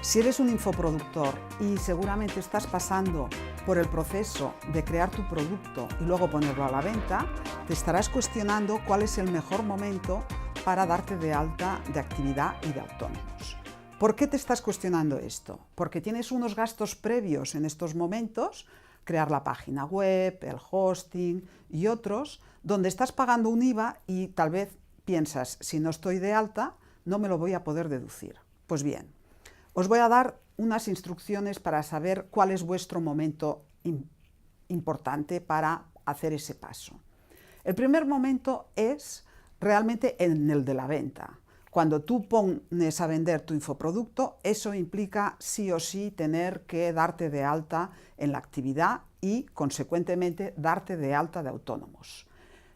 Si eres un infoproductor y seguramente estás pasando por el proceso de crear tu producto y luego ponerlo a la venta, te estarás cuestionando cuál es el mejor momento para darte de alta de actividad y de autónomos. ¿Por qué te estás cuestionando esto? Porque tienes unos gastos previos en estos momentos, crear la página web, el hosting y otros, donde estás pagando un IVA y tal vez piensas, si no estoy de alta, no me lo voy a poder deducir. Pues bien, os voy a dar unas instrucciones para saber cuál es vuestro momento importante para hacer ese paso. El primer momento es realmente en el de la venta. Cuando tú pones a vender tu infoproducto, eso implica sí o sí tener que darte de alta en la actividad y, consecuentemente, darte de alta de autónomos.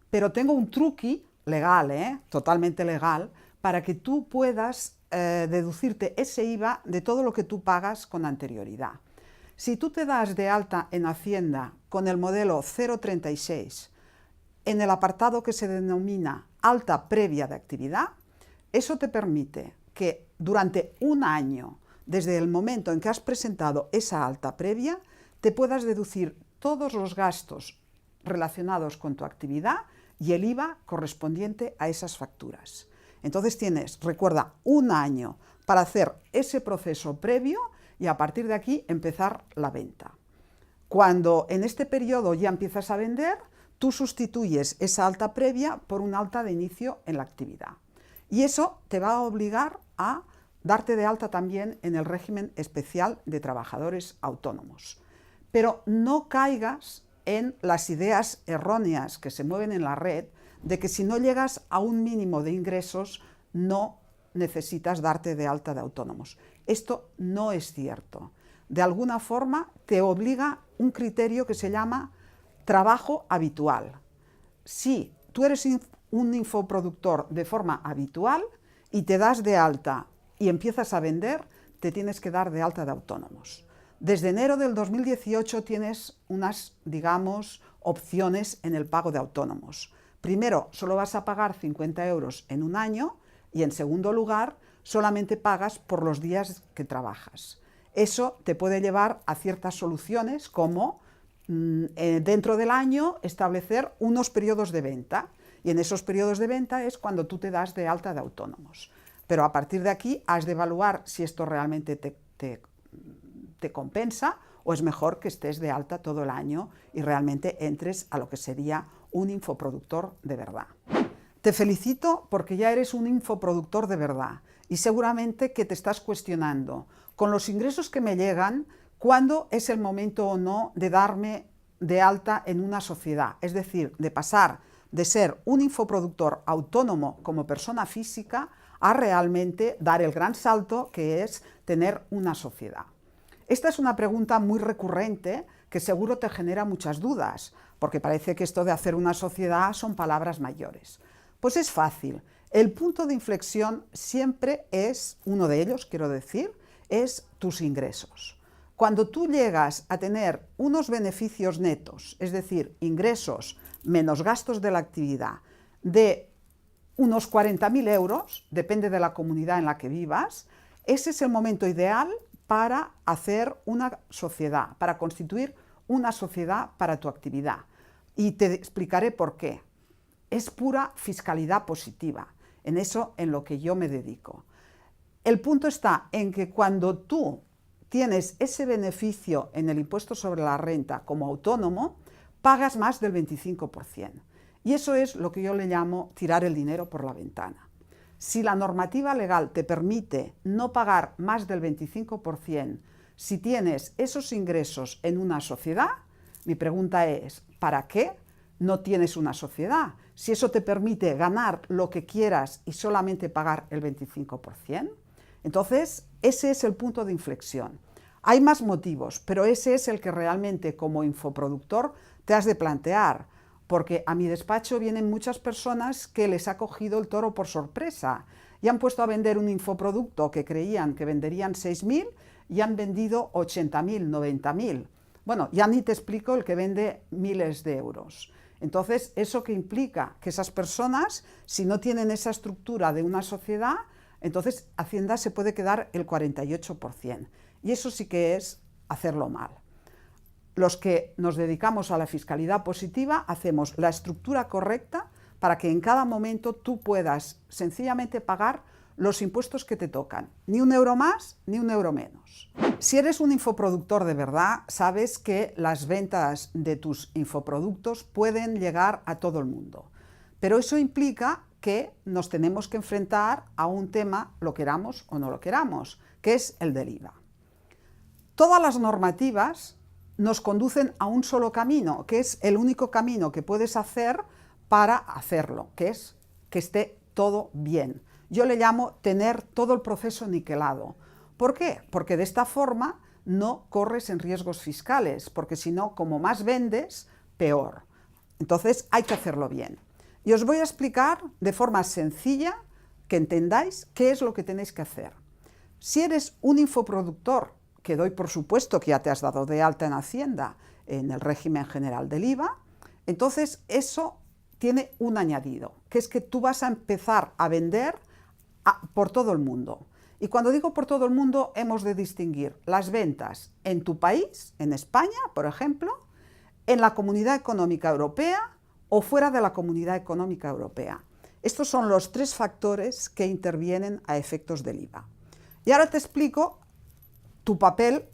Pero tengo un truqui legal, totalmente legal, para que tú puedas deducirte ese IVA de todo lo que tú pagas con anterioridad. Si tú te das de alta en Hacienda con el modelo 036, en el apartado que se denomina alta previa de actividad, eso te permite que durante un año, desde el momento en que has presentado esa alta previa, te puedas deducir todos los gastos relacionados con tu actividad y el IVA correspondiente a esas facturas. Entonces tienes, recuerda, un año para hacer ese proceso previo y a partir de aquí empezar la venta. Cuando en este periodo ya empiezas a vender, tú sustituyes esa alta previa por una alta de inicio en la actividad. Y eso te va a obligar a darte de alta también en el régimen especial de trabajadores autónomos. Pero no caigas en las ideas erróneas que se mueven en la red de que si no llegas a un mínimo de ingresos no necesitas darte de alta de autónomos. Esto no es cierto. De alguna forma te obliga un criterio que se llama trabajo habitual. Si tú eres un infoproductor de forma habitual y te das de alta y empiezas a vender, te tienes que dar de alta de autónomos. Desde enero del 2018 tienes unas, digamos, opciones en el pago de autónomos. Primero, solo vas a pagar 50 euros en un año y en segundo lugar, solamente pagas por los días que trabajas. Eso te puede llevar a ciertas soluciones como dentro del año establecer unos periodos de venta y en esos periodos de venta es cuando tú te das de alta de autónomos. Pero a partir de aquí has de evaluar si esto realmente te compensa o es mejor que estés de alta todo el año y realmente entres a lo que sería un infoproductor de verdad. Te felicito porque ya eres un infoproductor de verdad y seguramente que te estás cuestionando, con los ingresos que me llegan, ¿cuándo es el momento o no de darme de alta en una sociedad? Es decir, de pasar de ser un infoproductor autónomo como persona física a realmente dar el gran salto que es tener una sociedad. Esta es una pregunta muy recurrente que seguro te genera muchas dudas, porque parece que esto de hacer una sociedad son palabras mayores. Pues es fácil. El punto de inflexión siempre es, uno de ellos, quiero decir, es tus ingresos. Cuando tú llegas a tener unos beneficios netos, es decir, ingresos menos gastos de la actividad, de unos 40.000 euros, depende de la comunidad en la que vivas, ese es el momento ideal para hacer una sociedad, para constituir una sociedad para tu actividad. Y te explicaré por qué. Es pura fiscalidad positiva, en eso en lo que yo me dedico. El punto está en que cuando tú tienes ese beneficio en el impuesto sobre la renta como autónomo, pagas más del 25%. Y eso es lo que yo le llamo tirar el dinero por la ventana. Si la normativa legal te permite no pagar más del 25% si tienes esos ingresos en una sociedad, mi pregunta es, ¿para qué no tienes una sociedad? Si eso te permite ganar lo que quieras y solamente pagar el 25%, entonces ese es el punto de inflexión. Hay más motivos, pero ese es el que realmente como infoproductor te has de plantear, porque a mi despacho vienen muchas personas que les ha cogido el toro por sorpresa y han puesto a vender un infoproducto que creían que venderían 6.000 y han vendido 80.000, 90.000. Bueno, ya ni te explico el que vende miles de euros. Entonces, ¿eso qué implica? Que esas personas, si no tienen esa estructura de una sociedad, entonces Hacienda se puede quedar el 48%. Y eso sí que es hacerlo mal. Los que nos dedicamos a la fiscalidad positiva hacemos la estructura correcta para que en cada momento tú puedas sencillamente pagar los impuestos que te tocan. Ni un euro más, ni un euro menos. Si eres un infoproductor de verdad, sabes que las ventas de tus infoproductos pueden llegar a todo el mundo. Pero eso implica que nos tenemos que enfrentar a un tema, lo queramos o no lo queramos, que es el del IVA. Todas las normativas nos conducen a un solo camino, que es el único camino que puedes hacer para hacerlo, que es que esté todo bien. Yo le llamo tener todo el proceso niquelado. ¿Por qué? Porque de esta forma no corres en riesgos fiscales, porque si no, como más vendes, peor. Entonces hay que hacerlo bien. Y os voy a explicar de forma sencilla que entendáis qué es lo que tenéis que hacer. Si eres un infoproductor, que doy por supuesto que ya te has dado de alta en Hacienda, en el régimen general del IVA, entonces eso tiene un añadido, que es que tú vas a empezar a vender por todo el mundo. Y cuando digo por todo el mundo, hemos de distinguir las ventas en tu país, en España, por ejemplo, en la Comunidad Económica Europea o fuera de la Comunidad Económica Europea. Estos son los tres factores que intervienen a efectos del IVA. Y ahora te explico tu papel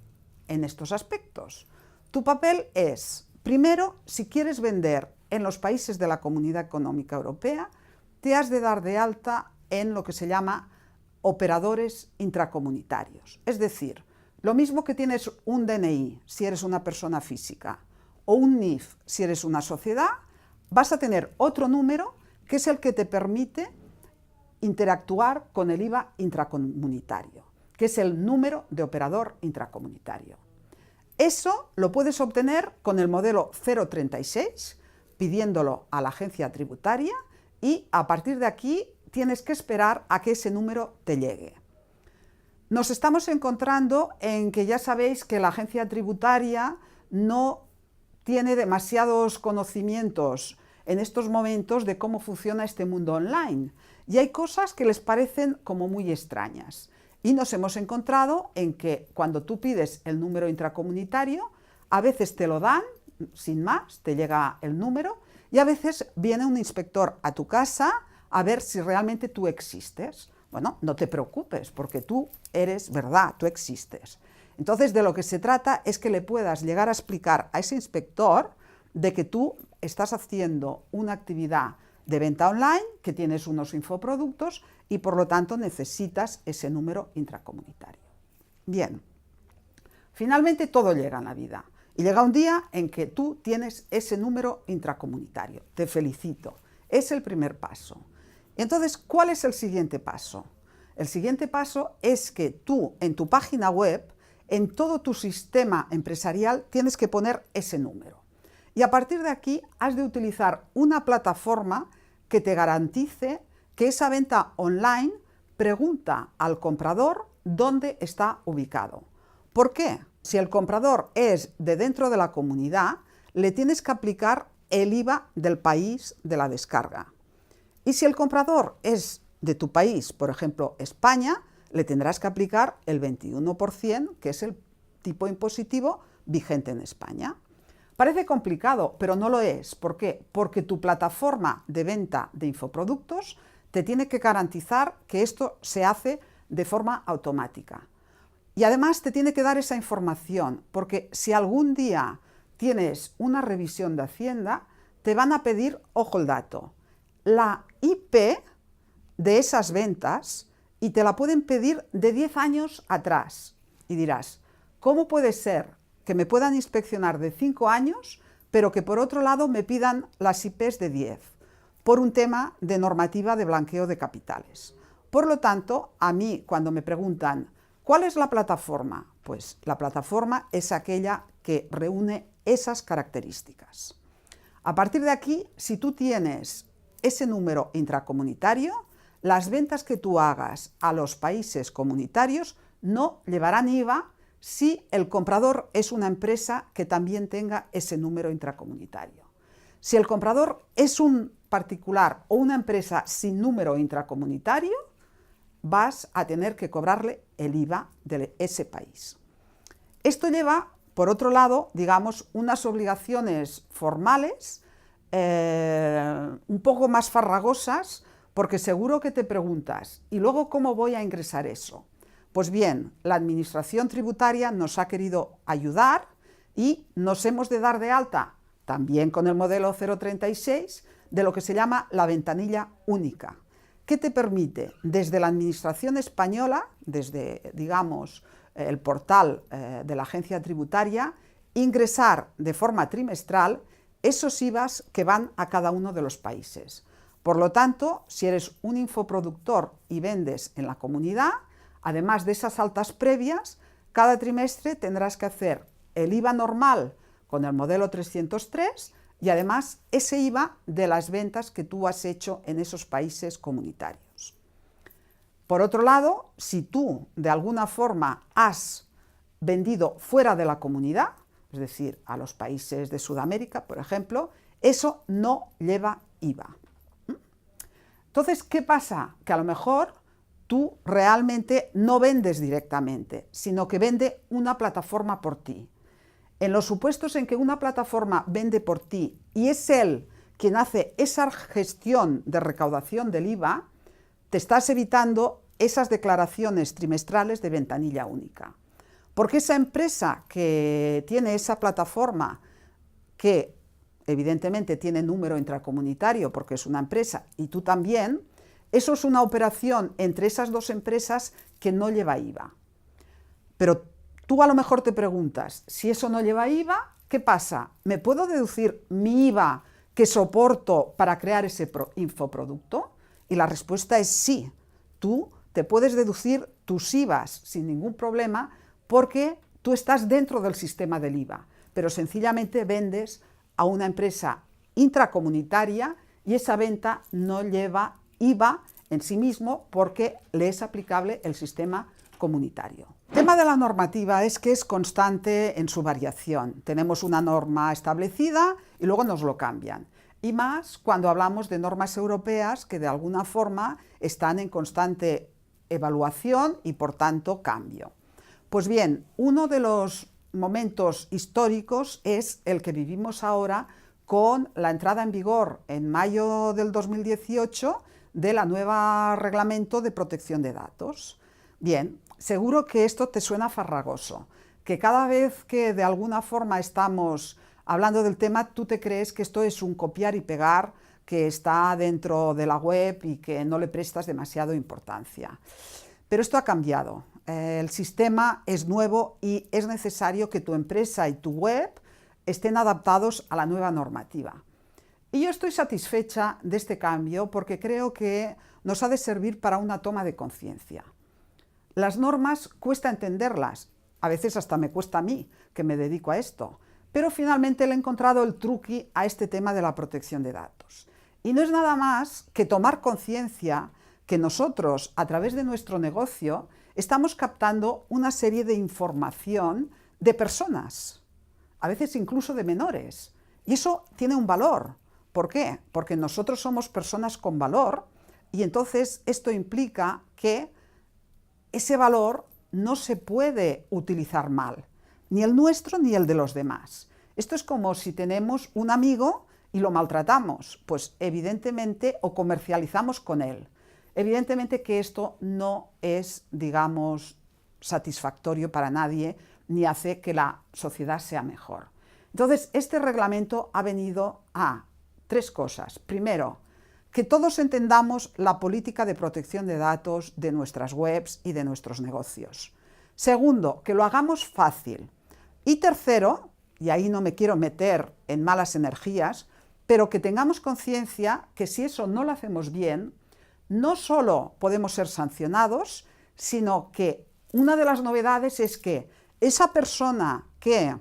en estos aspectos. Tu papel es, primero, si quieres vender en los países de la Comunidad Económica Europea, te has de dar de alta en lo que se llama operadores intracomunitarios. Es decir, lo mismo que tienes un DNI si eres una persona física o un NIF si eres una sociedad, vas a tener otro número que es el que te permite interactuar con el IVA intracomunitario, que es el número de operador intracomunitario. Eso lo puedes obtener con el modelo 036, pidiéndolo a la agencia tributaria, y a partir de aquí tienes que esperar a que ese número te llegue. Nos estamos encontrando en que ya sabéis que la agencia tributaria no tiene demasiados conocimientos en estos momentos de cómo funciona este mundo online, y hay cosas que les parecen como muy extrañas. Y nos hemos encontrado en que cuando tú pides el número intracomunitario, a veces te lo dan, sin más, te llega el número, y a veces viene un inspector a tu casa a ver si realmente tú existes. Bueno, no te preocupes, porque tú eres verdad, tú existes. Entonces, de lo que se trata es que le puedas llegar a explicar a ese inspector de que tú estás haciendo una actividad de venta online, que tienes unos infoproductos y por lo tanto necesitas ese número intracomunitario. Bien, finalmente todo llega en la vida y llega un día en que tú tienes ese número intracomunitario. Te felicito, es el primer paso. Entonces, ¿cuál es el siguiente paso? El siguiente paso es que tú en tu página web, en todo tu sistema empresarial, tienes que poner ese número. Y a partir de aquí has de utilizar una plataforma que te garantice que esa venta online pregunta al comprador dónde está ubicado. ¿Por qué? Si el comprador es de dentro de la comunidad, le tienes que aplicar el IVA del país de la descarga. Y si el comprador es de tu país, por ejemplo, España, le tendrás que aplicar el 21%, que es el tipo impositivo vigente en España. Parece complicado, pero no lo es. ¿Por qué? Porque tu plataforma de venta de infoproductos te tiene que garantizar que esto se hace de forma automática. Y además te tiene que dar esa información, porque si algún día tienes una revisión de Hacienda, te van a pedir, ojo el dato, la IP de esas ventas, y te la pueden pedir de 10 años atrás. Y dirás, ¿cómo puede ser que me puedan inspeccionar de 5 años, pero que por otro lado me pidan las IPs de 10? Por un tema de normativa de blanqueo de capitales. Por lo tanto, a mí cuando me preguntan, ¿cuál es la plataforma? Pues la plataforma es aquella que reúne esas características. A partir de aquí, si tú tienes ese número intracomunitario, las ventas que tú hagas a los países comunitarios no llevarán IVA si el comprador es una empresa que también tenga ese número intracomunitario. Si el comprador es un particular o una empresa sin número intracomunitario, vas a tener que cobrarle el IVA de ese país. Esto lleva, por otro lado, digamos, unas obligaciones formales un poco más farragosas, porque seguro que te preguntas, ¿y luego cómo voy a ingresar eso? Pues bien, la Administración Tributaria nos ha querido ayudar y nos hemos de dar de alta, también con el modelo 036, de lo que se llama la ventanilla única, que te permite, desde la Administración española, desde, digamos, el portal de la agencia tributaria, ingresar de forma trimestral esos IVAs que van a cada uno de los países. Por lo tanto, si eres un infoproductor y vendes en la comunidad, además de esas altas previas, cada trimestre tendrás que hacer el IVA normal con el modelo 303 y además ese IVA de las ventas que tú has hecho en esos países comunitarios. Por otro lado, si tú de alguna forma has vendido fuera de la comunidad, es decir, a los países de Sudamérica, por ejemplo, eso no lleva IVA. Entonces, ¿qué pasa? Que a lo mejor tú realmente no vendes directamente, sino que vende una plataforma por ti. En los supuestos en que una plataforma vende por ti y es él quien hace esa gestión de recaudación del IVA, te estás evitando esas declaraciones trimestrales de ventanilla única. Porque esa empresa que tiene esa plataforma, que evidentemente tiene número intracomunitario porque es una empresa y tú también, eso es una operación entre esas dos empresas que no lleva IVA. Pero tú a lo mejor te preguntas, si eso no lleva IVA, ¿qué pasa? ¿Me puedo deducir mi IVA que soporto para crear ese infoproducto? Y la respuesta es sí. Tú te puedes deducir tus IVAs sin ningún problema porque tú estás dentro del sistema del IVA, pero sencillamente vendes a una empresa intracomunitaria y esa venta no lleva IVA en sí mismo porque le es aplicable el sistema comunitario. El tema de la normativa es que es constante en su variación. Tenemos una norma establecida y luego nos lo cambian. Y más cuando hablamos de normas europeas que de alguna forma están en constante evaluación y por tanto cambio. Pues bien, uno de los momentos históricos es el que vivimos ahora con la entrada en vigor en mayo del 2018 de la nueva reglamento de protección de datos. Bien, seguro que esto te suena farragoso, que cada vez que de alguna forma estamos hablando del tema, tú te crees que esto es un copiar y pegar que está dentro de la web y que no le prestas demasiada importancia. Pero esto ha cambiado. El sistema es nuevo y es necesario que tu empresa y tu web estén adaptados a la nueva normativa. Y yo estoy satisfecha de este cambio porque creo que nos ha de servir para una toma de conciencia. Las normas cuesta entenderlas, a veces hasta me cuesta a mí, que me dedico a esto, pero finalmente le he encontrado el truqui a este tema de la protección de datos. Y no es nada más que tomar conciencia que nosotros, a través de nuestro negocio, estamos captando una serie de información de personas, a veces incluso de menores. Y eso tiene un valor. ¿Por qué? Porque nosotros somos personas con valor y entonces esto implica que ese valor no se puede utilizar mal, ni el nuestro ni el de los demás. Esto es como si tenemos un amigo y lo maltratamos, pues evidentemente o comercializamos con él. Evidentemente que esto no es, digamos, satisfactorio para nadie, ni hace que la sociedad sea mejor. Entonces, este reglamento ha venido a tres cosas. Primero, que todos entendamos la política de protección de datos de nuestras webs y de nuestros negocios. Segundo, que lo hagamos fácil. Y tercero, y ahí no me quiero meter en malas energías, pero que tengamos conciencia que si eso no lo hacemos bien, no solo podemos ser sancionados, sino que una de las novedades es que esa persona que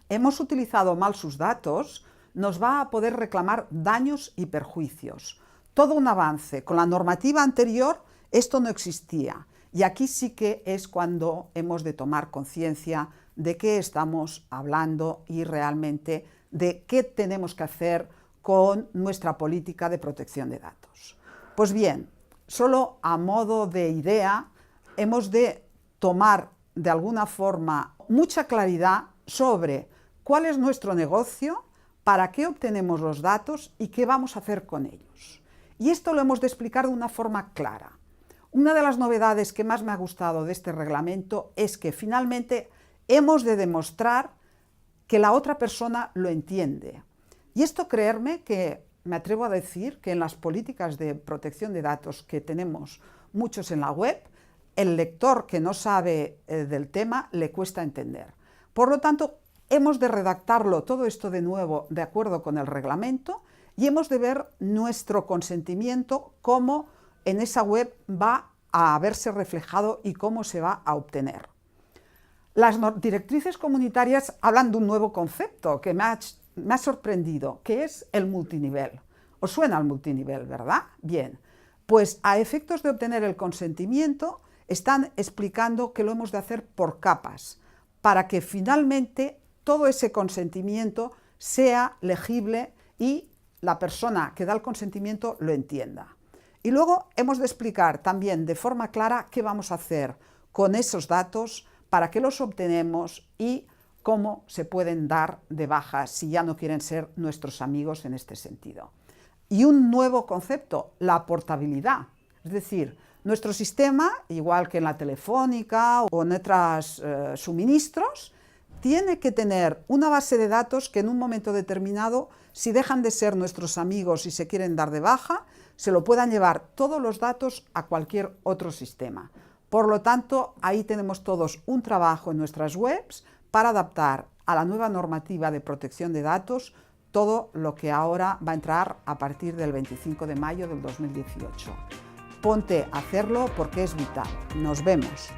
hemos utilizado mal sus datos nos va a poder reclamar daños y perjuicios. Todo un avance. Con la normativa anterior esto no existía. Y aquí sí que es cuando hemos de tomar conciencia de qué estamos hablando y realmente de qué tenemos que hacer con nuestra política de protección de datos. Pues bien, Solo a modo de idea, hemos de tomar de alguna forma mucha claridad sobre cuál es nuestro negocio, para qué obtenemos los datos y qué vamos a hacer con ellos. Y esto lo hemos de explicar de una forma clara. Una de las novedades que más me ha gustado de este reglamento es que finalmente hemos de demostrar que la otra persona lo entiende. Y esto, creerme, que me atrevo a decir que en las políticas de protección de datos que tenemos muchos en la web, el lector que no sabe del tema le cuesta entender. Por lo tanto, hemos de redactarlo todo esto de nuevo de acuerdo con el reglamento y hemos de ver nuestro consentimiento, cómo en esa web va a verse reflejado y cómo se va a obtener. Las directrices comunitarias hablan de un nuevo concepto que me ha sorprendido, que es el multinivel. ¿Os suena el multinivel, verdad? Bien, pues a efectos de obtener el consentimiento están explicando que lo hemos de hacer por capas, para que finalmente todo ese consentimiento sea legible y la persona que da el consentimiento lo entienda. Y luego hemos de explicar también de forma clara qué vamos a hacer con esos datos, para qué los obtenemos y cómo se pueden dar de baja si ya no quieren ser nuestros amigos en este sentido. Y un nuevo concepto, la portabilidad. Es decir, nuestro sistema, igual que en la telefónica o en otros suministros, tiene que tener una base de datos que en un momento determinado, si dejan de ser nuestros amigos y se quieren dar de baja, se lo puedan llevar todos los datos a cualquier otro sistema. Por lo tanto, ahí tenemos todos un trabajo en nuestras webs para adaptar a la nueva normativa de protección de datos todo lo que ahora va a entrar a partir del 25 de mayo del 2018. Ponte a hacerlo porque es vital. Nos vemos.